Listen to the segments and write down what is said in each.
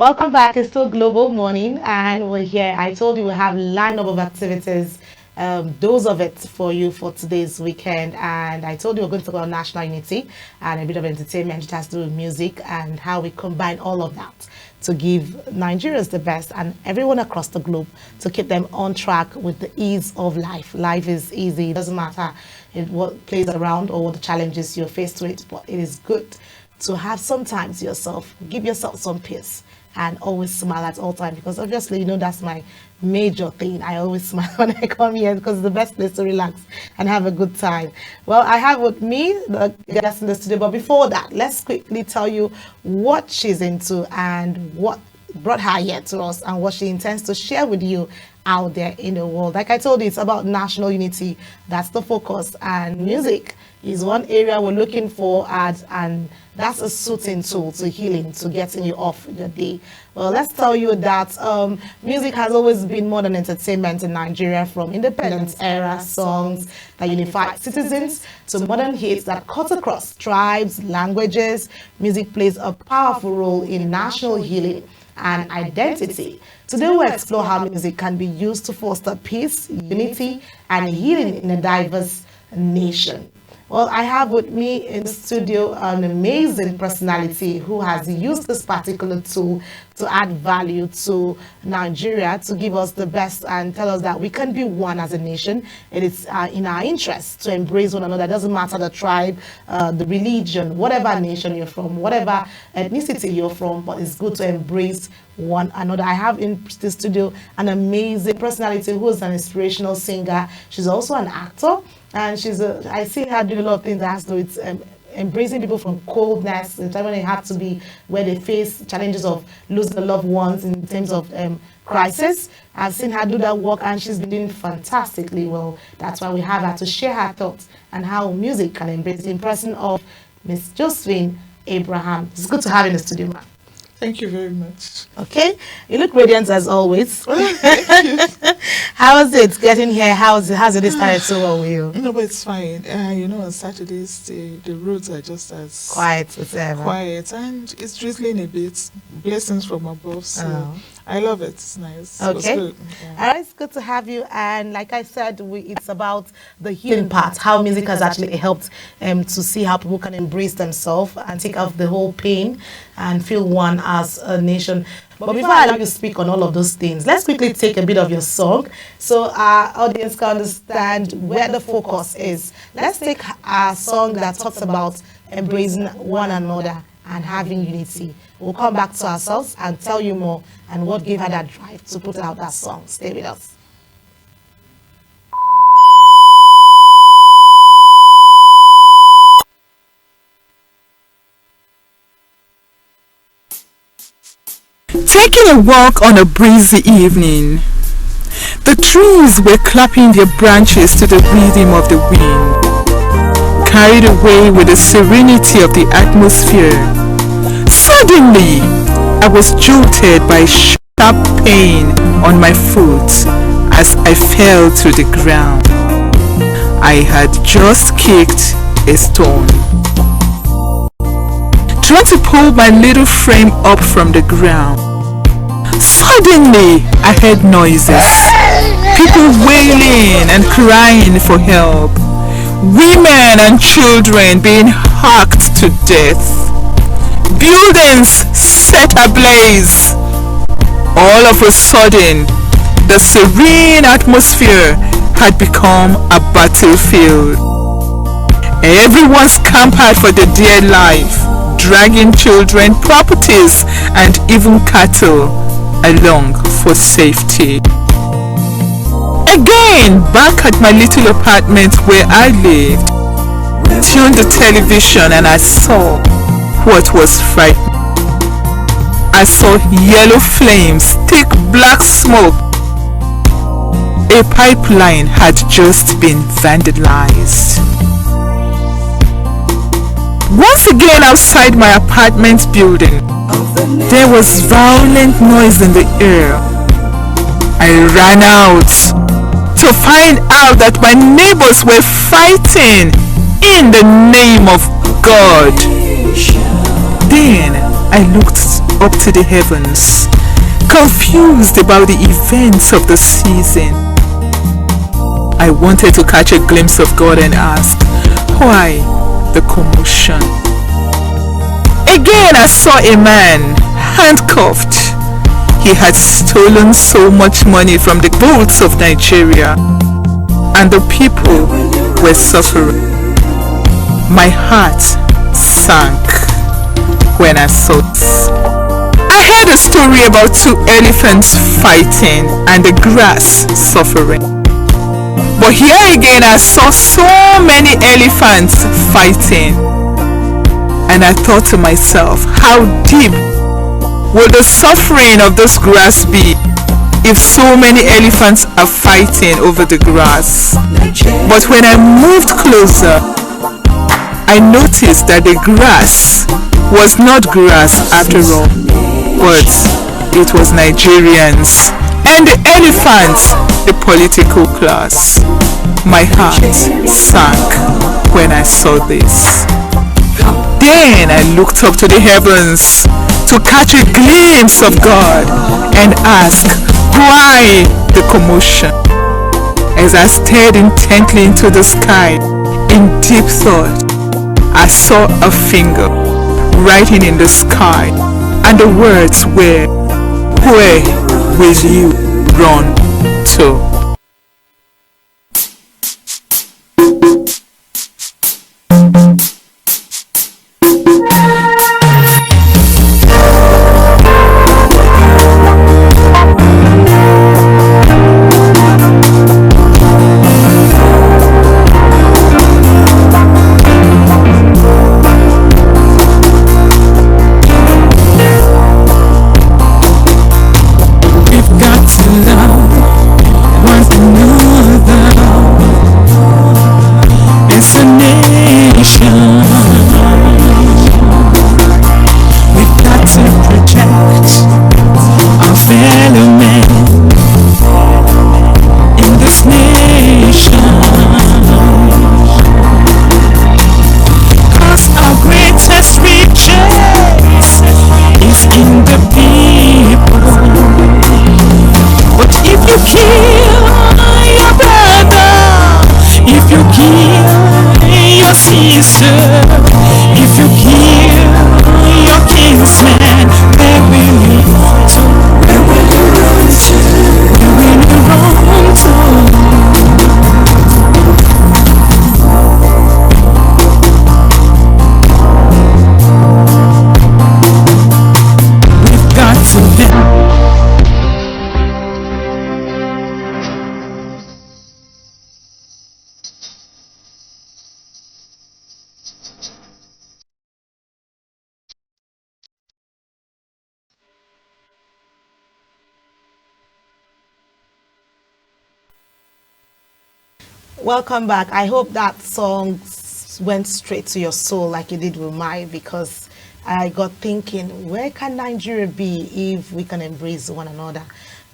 Welcome back. It's still Global Morning, and we're here. I told you we have lineup of activities, those of it for you for today's weekend. And I told you we're going to talk about national unity and a bit of entertainment. It has to do with music and how we combine all of that to give Nigerians the best and everyone across the globe to keep them on track with the ease of life. Life is easy. It doesn't matter what plays around or what the challenges you're faced with, but it is good to have sometimes yourself, give yourself some peace and always smile at all times, because obviously that's my major thing. I always smile when I come here because it's the best place to relax and have a good time. Well, I have with me the guest in the studio, but before that, let's quickly tell you what she's into and what brought her here to us and what she intends to share with you out there in the world. Like I told you, it's about national unity. That's the focus, and music is one area we're looking for and that's a soothing tool to healing, to getting you off your day. Well, let's tell you that music has always been more than entertainment in Nigeria, from independence era songs that unify citizens to modern hits that cut across tribes, languages. Music plays a powerful role in national healing and identity. Today we'll explore how music can be used to foster peace, unity, and healing in a diverse nation. Well, I have with me in the studio an amazing personality who has used this particular tool to add value to Nigeria, to give us the best and tell us that we can be one as a nation. It is in our interest to embrace one another. It doesn't matter the tribe, the religion, whatever nation you're from, whatever ethnicity you're from, but it's good to embrace one another. I have in the studio an amazing personality who is an inspirational singer. She's also an actor. And I see her do a lot of things that has to do with embracing people from coldness, in time when they have to be, where they face challenges of losing the loved ones in terms of crisis. I've seen her do that work, and she's been doing fantastically well. That's why we have her to share her thoughts and how music can embrace the person of Miss Josephine Abraham. It's good to have you in the studio, ma'am. Thank you very much. Okay, you look radiant as always. Thank you. How is it getting here? How's it started so well with you? No, but it's fine. On Saturdays the roads are just as Quiet as ever. quiet, and it's drizzling a bit. Blessings from above. So I love it. It's nice. It was Okay. good. All right, it's good to have you. And like I said, it's about the healing part, how music has actually helped to see how people can embrace themselves and take off the whole pain and feel one as a nation. But before I allow you to speak on all of those things, let's quickly take a bit of your song so our audience can understand where the focus is. Let's take a song that talks about embracing one another and having unity. We'll come back to ourselves and tell you more and what gave her that drive to put out that song. Stay with us. Taking a walk on a breezy evening, the trees were clapping their branches to the rhythm of the wind, carried away with the serenity of the atmosphere. Suddenly, I was jolted by sharp pain on my foot as I fell to the ground. I had just kicked a stone. Trying to pull my little frame up from the ground, suddenly I heard noises, people wailing and crying for help, women and children being hacked to death, buildings set ablaze. All of a sudden, the serene atmosphere had become a battlefield. Everyone scampered for their dear life, dragging children, properties, and even cattle along for safety. Again, back at my little apartment where I lived, tuned the television and I saw what was frightening. I saw yellow flames, thick black smoke. A pipeline had just been vandalized. Once again outside my apartment building, there was violent noise in the air. I ran out to find out that my neighbors were fighting in the name of God. Then I looked up to the heavens, confused about the events of the season. I wanted to catch a glimpse of God and ask, why the commotion? Again I saw a man handcuffed. He had stolen so much money from the boats of Nigeria, and the people were suffering. My heart sank when I saw this. I heard a story about two elephants fighting and the grass suffering. But here again I saw so many elephants fighting. And I thought to myself, how deep will the suffering of this grass be if so many elephants are fighting over the grass? But when I moved closer, I noticed that the grass was not grass after all, but it was Nigerians, and the elephants, the political class. My heart sank when I saw this. Then I looked up to the heavens to catch a glimpse of God and ask, why the commotion? As I stared intently into the sky in deep thought, I saw a finger writing in the sky, and the words were, where will you run to? Welcome back. I hope that song went straight to your soul like it did with mine, because I got thinking, where can Nigeria be if we can embrace one another?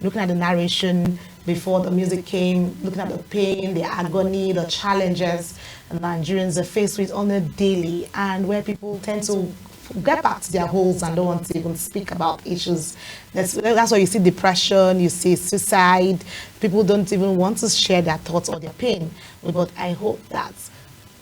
Looking at the narration before the music came, looking at the pain, the agony, the challenges Nigerians are faced with on a daily, and where people tend to get back to their holes and don't want to even speak about issues. That's why you see depression, you see suicide. People don't even want to share their thoughts or their pain. But I hope that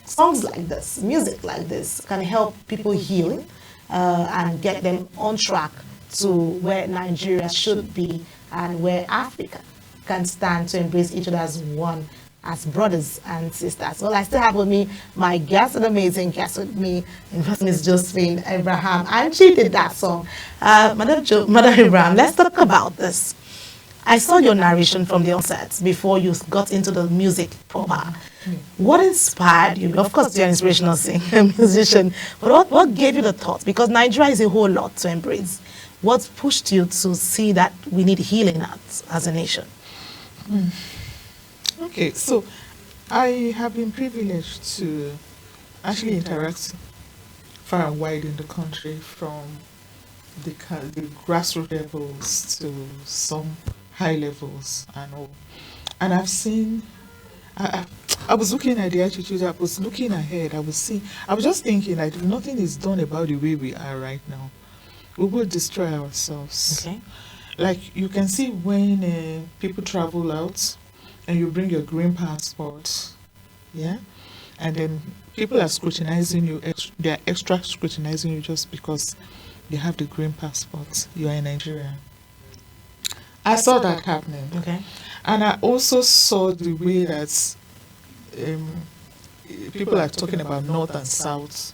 songs like this, music like this, can help people heal and get them on track to where Nigeria should be and where Africa can stand to embrace each other as one, as brothers and sisters. Well, I still have with me my guest, an amazing guest with me, in person is Josephine Abraham, and she did that song. Madam Abraham, let's talk about this. I saw your narration from the onset before you got into the music proper. What inspired you? Of course, you're an inspirational singer, musician, but what gave you the thought? Because Nigeria is a whole lot to embrace. What pushed you to see that we need healing as a nation? Okay, so I have been privileged to actually interact far and wide in the country, from the grassroots levels to some high levels and all. And I've seen, I was looking at the attitude, I was looking ahead, I was just thinking, like, nothing is done about the way we are right now. we will destroy ourselves. Okay. Like you can see when people travel out and you bring your green passport, yeah, and then people are scrutinizing you, they are extra scrutinizing you just because you have the green passport, you are a Nigerian. I saw that happening. Okay. And I also saw the way that um, people are talking about North and South.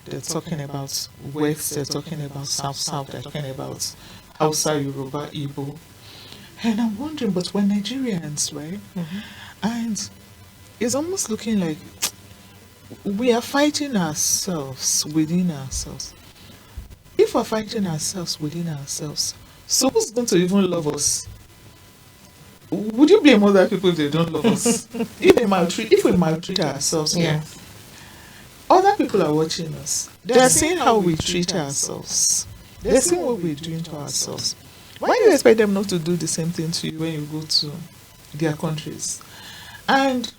They're talking about West, they're talking about South, they're talking about Hausa, Yoruba, Igbo. And I'm wondering, but we're Nigerians, right? Mm-hmm. And it's almost looking like we are fighting ourselves within ourselves. If we're fighting ourselves within ourselves, so who's going to even love us? Would you blame other people if they don't love us? If we maltreat ourselves, Yeah. other people are watching us. They're seeing how we treat ourselves. They're seeing what we're doing to ourselves. Why do you expect them not to do the same thing to you when you go to their countries? And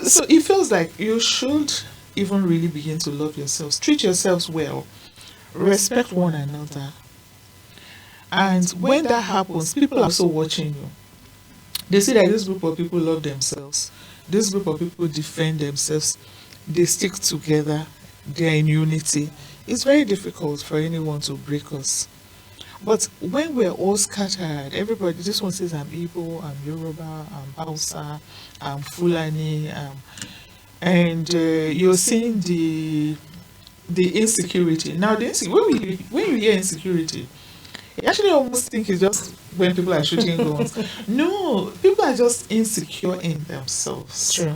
so it feels like you should even really begin to love yourselves. Treat yourselves well. Respect one another. And when that happens, people are also watching you. They see that this group of people love themselves. This group of people defend themselves. They stick together. They're in unity. It's very difficult for anyone to break us. But when we're all scattered, everybody, this one says I'm Igbo, I'm Yoruba, I'm Hausa, I'm Fulani, and you're seeing the insecurity. Now, when you hear insecurity, you actually almost think it's just when people are shooting guns. No, people are just insecure in themselves. True.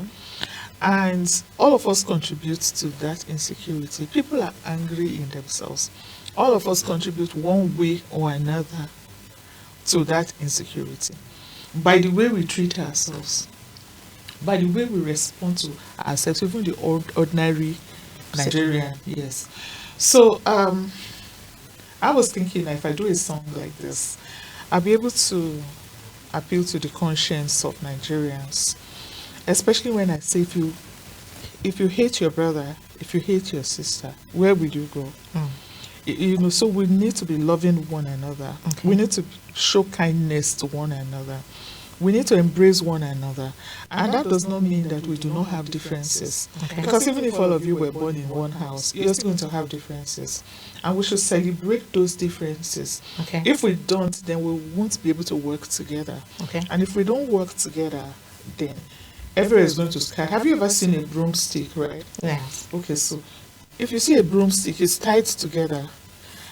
And all of us contribute to that insecurity. People are angry in themselves. All of us contribute one way or another to that insecurity. By the way we treat ourselves, by the way we respond to ourselves, even the ordinary Nigerian. Yes. So I was thinking that if I do a song like this, I'll be able to appeal to the conscience of Nigerians. Especially when I say if you hate your brother, if you hate your sister, where will you go? So we need to be loving one another. Okay. We need to show kindness to one another. We need to embrace one another. And that does not mean that we do not have differences. Okay. Because even if all of you were born in one house, you're still going to have differences. And we should celebrate those differences. Okay. If we don't, then we won't be able to work together. Okay. And if we don't work together, then everywhere is going to scatter. Have you ever seen a broomstick, right? Yes. Okay, so if you see a broomstick, it's tied together.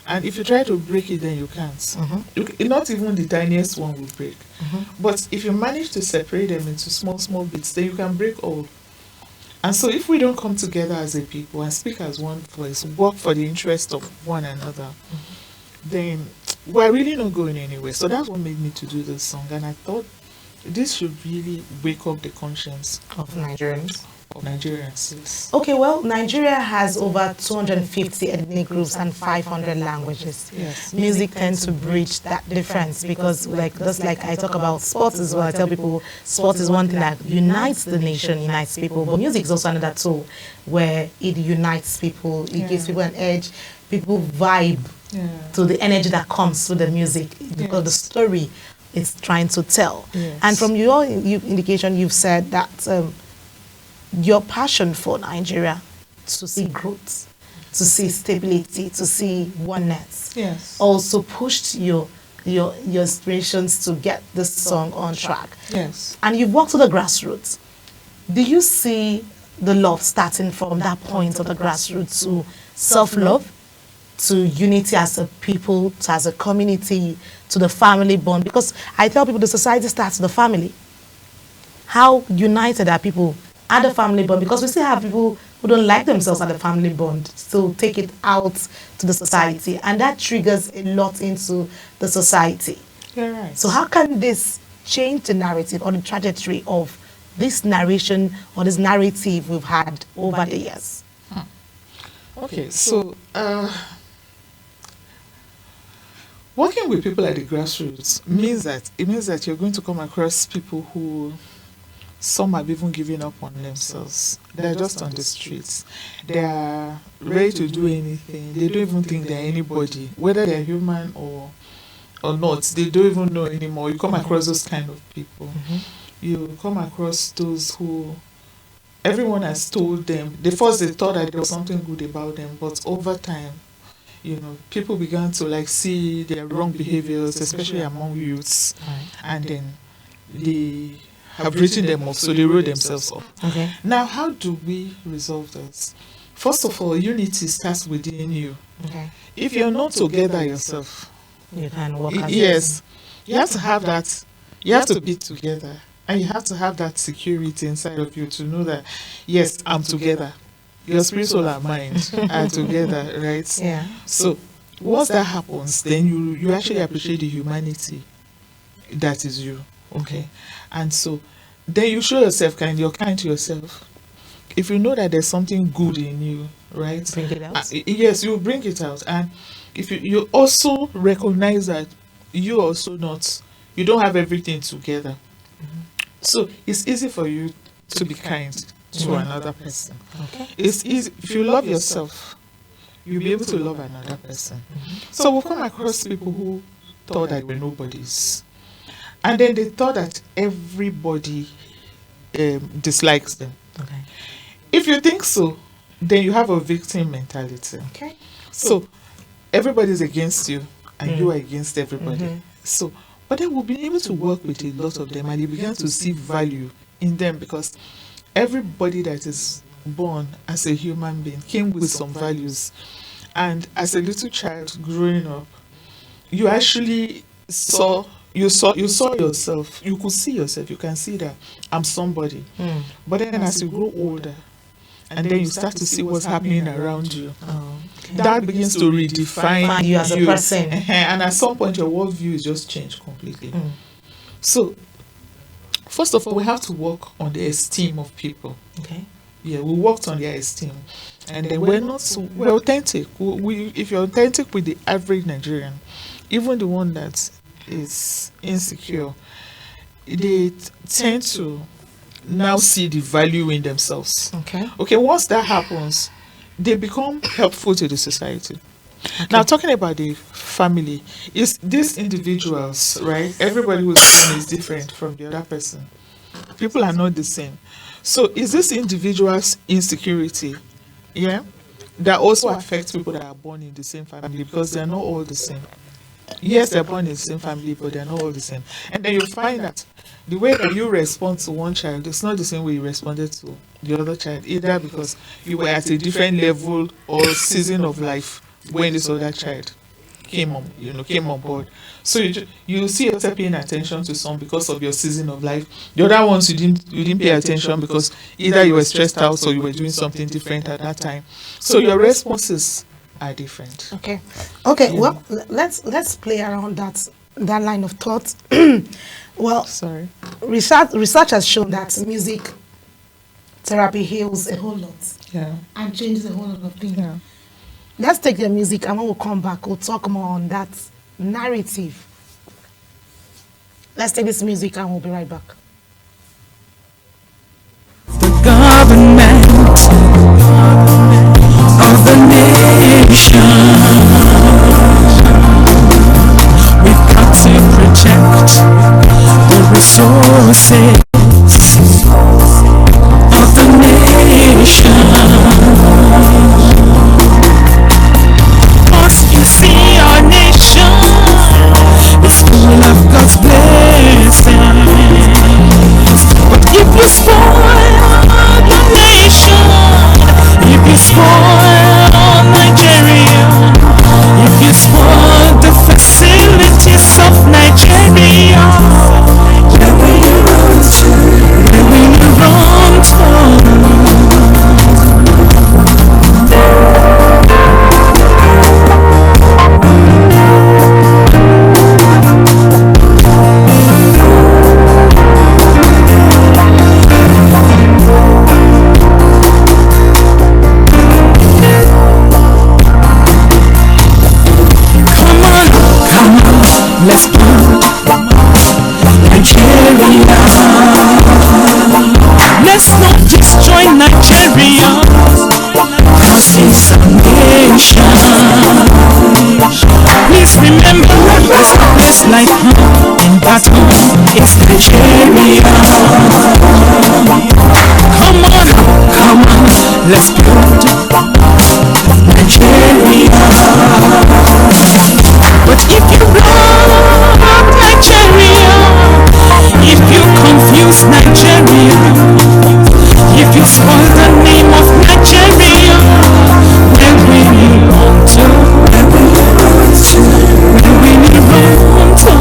And if you try to break it, then you can't. Not even the tiniest one will break. But if you manage to separate them into small, small bits, then you can break all. And so if we don't come together as a people and speak as one voice, work for the interest of one another, then we're really not going anywhere. So that's what made me to do this song. And I thought this should really wake up the conscience Of Nigerians. of Nigerians. Yes. Okay, well, Nigeria has over 250 ethnic groups and 500 languages. Yes. Music tends to bridge that difference because, just like I talk about sports as well, I tell people sports is one thing that unites the nation, unites people, but music is also another tool where it unites people, it gives people an edge, people vibe Yeah. to the energy that comes through the music because the story is trying to tell. Yes. And from your indication, you've said that your passion for Nigeria to see growth, to see stability, to see oneness, Yes. also pushed your inspirations to get this song on track. Yes. And you've worked to the grassroots. Do you see the love starting from that point of the grassroots to self-love, to unity as a people, to as a community, to the family bond? Because I tell people the society starts with the family. How united are people at the family bond? Because we still have people who don't like themselves at the family bond, still take it out to the society, and that triggers a lot into the society. You're right. So how can this change the narrative or the trajectory of this narration or this narrative we've had over the years? Okay, so working with people at the grassroots means that you're going to come across people who Some have even given up on themselves. They're just on the streets. They are ready to do anything. They don't even think they're anybody, whether they're human or not. They don't even know anymore. You come across those kind of people. You come across those who everyone has told them. The first they thought that there was something good about them, but over time, people began to like see their wrong behaviors, especially among youths, and then they have written them off, so they wrote themselves off. Okay. Now, how do we resolve this? First of all, unity starts within you. Okay. If you're not together yourself, You can work as yes, you have to have that. You have to be together, and you have to have that security inside of you to know that, yes, I'm together. Your spirit, soul, and mind are together, right? Yeah. So once that happens, then you actually appreciate the humanity that is you. Okay. And so then you show yourself kind, you're kind to yourself. If you know that there's something good in you, right? Bring it out. Yes, you bring it out. And if you also recognize that you don't have everything together. So it's easy for you to be kind to another person. Okay. It's easy. If you love yourself, you'll be able to love another person. So we'll come across people who thought that they were nobodies. And then they thought that everybody dislikes them. Okay. If you think so, then you have a victim mentality. Okay. So everybody's against you and you are against everybody. So, but then we'll be able to work with a lot of them and you begin to see value in them because everybody that is born as a human being came with some values. And as a little child growing up, you actually saw yourself. You could see yourself. You can see that I'm somebody. But then as you grow older, and then you start to see what's happening around you, that begins to redefine you as a person. And at some point, your worldview is just changed completely. So, first of all, we have to work on the esteem of people. Okay. Yeah, we worked on their esteem, and then we're authentic. If you're authentic with the average Nigerian, even the one that is insecure, they tend to now see the value in themselves. Okay, once that happens, they become helpful to the society. Now, talking about the family, is these individuals, right? Everybody who's born is different from the other person. People are not the same. So, is this individual's insecurity, that also affects people that are born in the same family because they're not all the same? Yes, they're born in the same family, but they're not all the same. And then you find that the way that you respond to one child is not the same way you responded to the other child, either because you were at a different level or season of life when this other child came on board. So you see yourself paying attention to some because of your season of life. The other ones you didn't pay attention because either you were stressed out or you were doing something different at that time. So your responses are different. Okay. Well, let's play around that line of thought. Well, Sorry. Research has shown that music therapy heals a whole lot. Yeah. And changes a whole lot of things. Yeah. Let's take the music and when we'll come back, we'll talk more on that narrative. Let's take this music and we'll be right back. The government of the nation. We've got to protect the resources of the nation. Cause you see our nation is full of God's blessings. But if you spoil the nation, if you spoil Nigeria, if you spoil the facilities of Nigeria, where will you run to? It's Nigeria. Come on, let's build Nigeria. But if you block Nigeria, if you confuse Nigeria, if you spoil the name of Nigeria, where will you run to? Where will you run to? Where will you run to?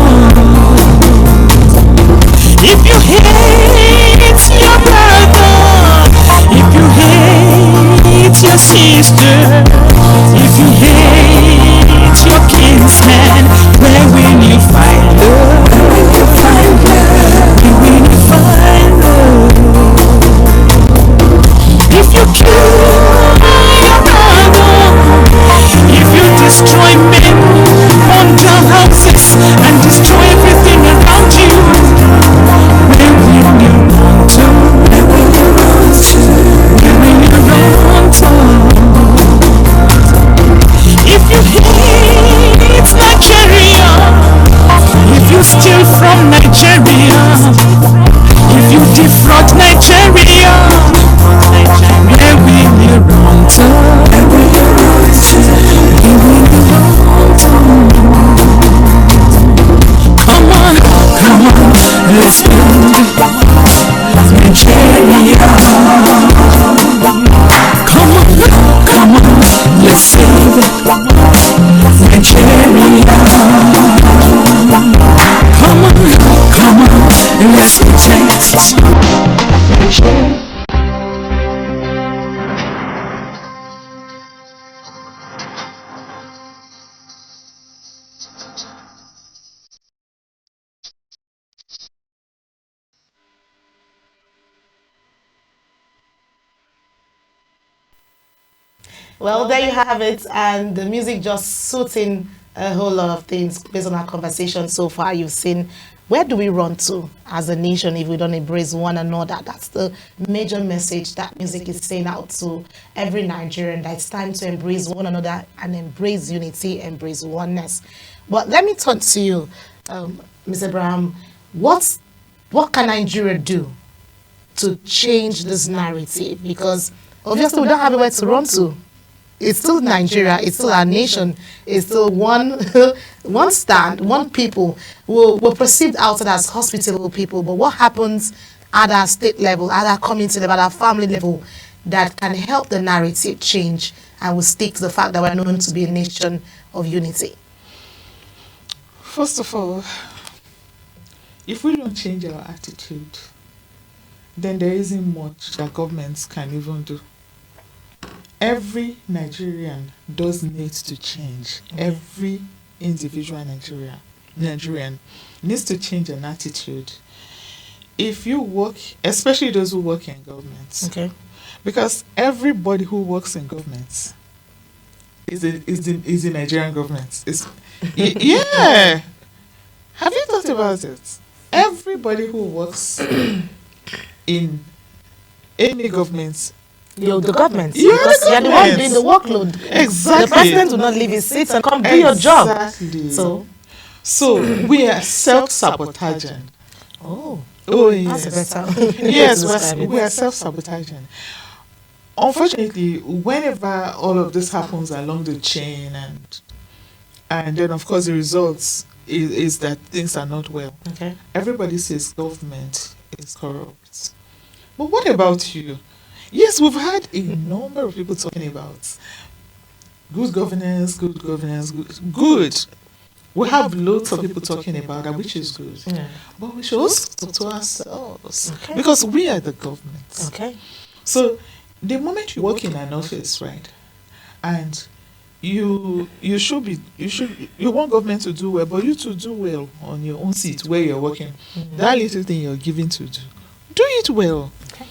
If you hate your brother, if you hate your sister, if you hate your kinsman, where will you find love? Where will you find love? Where will you find love? If you kill your brother, if you destroy men, burn down houses, and destroy everything around you, where will you run to? Where will you run to? Where will you run to? If you hate Nigeria, if you steal from Nigeria, if you defraud Nigeria, where will you run to? Where will you run to? Where will you run to? Come on, let's build Nigeria. Come on, let's save Nigeria. Come on, let's protect Nigeria. Well, there you have it, and the music just suiting a whole lot of things based on our conversation so far. You've seen where do we run to as a nation if we don't embrace one another. That's the major message that music is saying out to every Nigerian, that it's time to embrace one another and embrace unity, embrace oneness. But let me talk to you, Mr. Abraham. What can Nigeria do to change this narrative? Because obviously we don't have anywhere to run to. It's still Nigeria, it's still our nation, it's still one one stand, one people. We're perceived outside as hospitable people, but what happens at our state level, at our community level, at our family level, that can help the narrative change and will stick to the fact that we're known to be a nation of unity? First of all, if we don't change our attitude, then there isn't much that governments can even do. Every Nigerian does need to change. Every individual Nigerian needs to change an attitude. If you work, especially those who work in governments, Okay. because everybody who works in governments is the Nigerian government. Yeah. Have you thought about it? Everybody who works in any government. You're the government. You're Because the you're the one government. doing the workload. Exactly. The president will not leave his seat and come do your job. Exactly. So, we are self-sabotaging. oh, Oh that's yes. a better. Yes, describe it. we are self-sabotaging. Unfortunately, whenever all of this happens along the chain, and then of course the results is that things are not well. Okay. Everybody says government is corrupt. But what about you? Yes, we've had a number of people talking about good governance, good. We have loads of people talking about that, which is good. Yeah. But we should also talk to ourselves Okay. because we are the government. Okay. So the moment you work in an office, right, and you want government to do well, but you to do well on your own seat where you're working. That little thing you're given to do it well. Okay.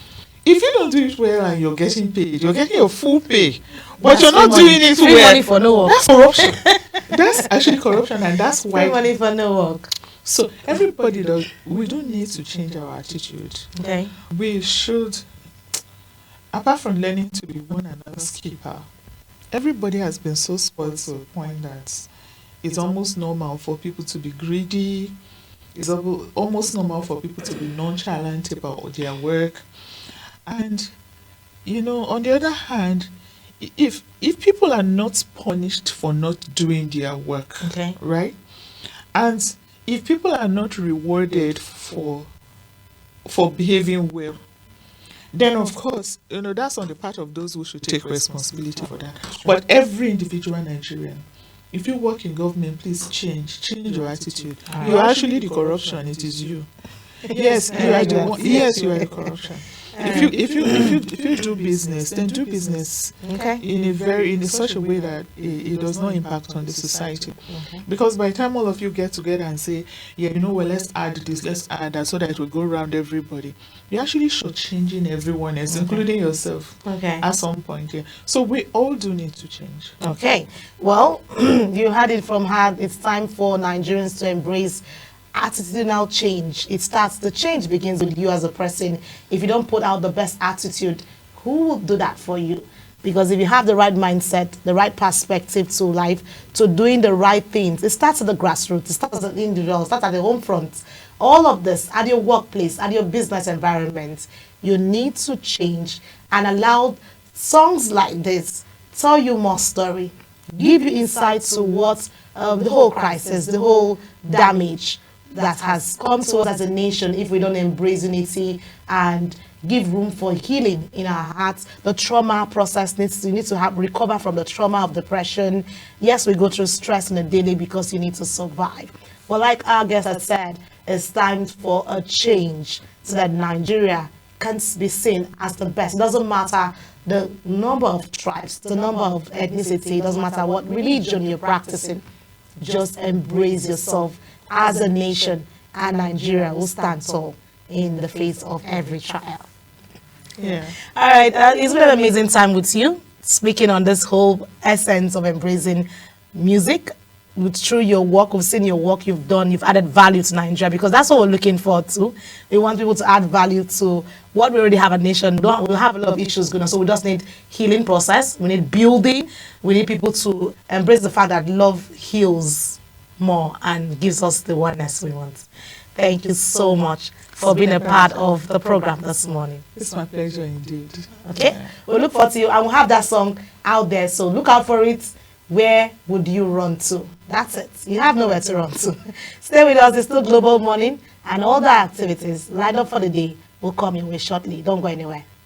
If you don't do it well and you're getting paid, you're getting your full pay, but That's you're not free doing money. it Free well. money for no work. That's corruption. That's actually corruption, and that's Free why. money for no work. So everybody does. We don't need to change our attitude. Okay. We should, apart from learning to be one another's keeper, everybody has been so spoiled to a point that it's almost normal for people to be greedy, It's almost normal for people to be nonchalant about their work. And, on the other hand, if people are not punished for not doing their work, Okay. right? And if people are not rewarded for behaving well, then of course, that's on the part of those who should take responsibility for that. But every individual Nigerian, if you work in government, please change your attitude. You're actually the corruption, it is you. Yes, you are the one. Yes, you are the corruption. If you do business, then do business Okay. in such a way that it does not impact on the society. Because by the time all of you get together and say, yeah, well, let's add this, let's add that, so that it will go around everybody, you're actually shortchanging everyone else, including yourself, Okay. at some point. Yeah. So we all do need to change. Okay. Well, you had it from her. It's time for Nigerians to embrace attitudinal change. The change begins with you as a person. If you don't put out the best attitude, who will do that for you? Because if you have the right mindset, the right perspective to life, to doing the right things, it starts at the grassroots, it starts at the individual, it starts at the home front. All of this, at your workplace, at your business environment, you need to change and allow songs like this tell you more story, give you insight to what the whole crisis, the whole damage that has come to us as a nation if we don't embrace unity and give room for healing in our hearts. The trauma process you need to recover from the trauma of depression. Yes, we go through stress on a daily because you need to survive. But like our guest has said, it's time for a change so that Nigeria can be seen as the best. It doesn't matter the number of tribes, the number of ethnicity, it doesn't matter what religion you're practicing. Just embrace yourself as a nation, and Nigeria will stand tall in the face of every trial. Yeah. All right, it's been an amazing time with you, speaking on this whole essence of embracing music. Through your work, we've seen your work you've done, you've added value to Nigeria, because that's what we're looking for too. We want people to add value to what we already have a nation. We have a lot of issues going on, so we just need healing process, we need building, we need people to embrace the fact that love heals more and gives us the oneness we want. Thank you so much for being a part of the program this morning. It's my pleasure indeed. Okay, we'll look forward to you, and we'll have that song out there, so look out for it. Where would you run to? That's it. You have nowhere to run to. Stay with us. It's still Global Morning, and all the activities lined up for the day will come your way shortly. Don't go anywhere.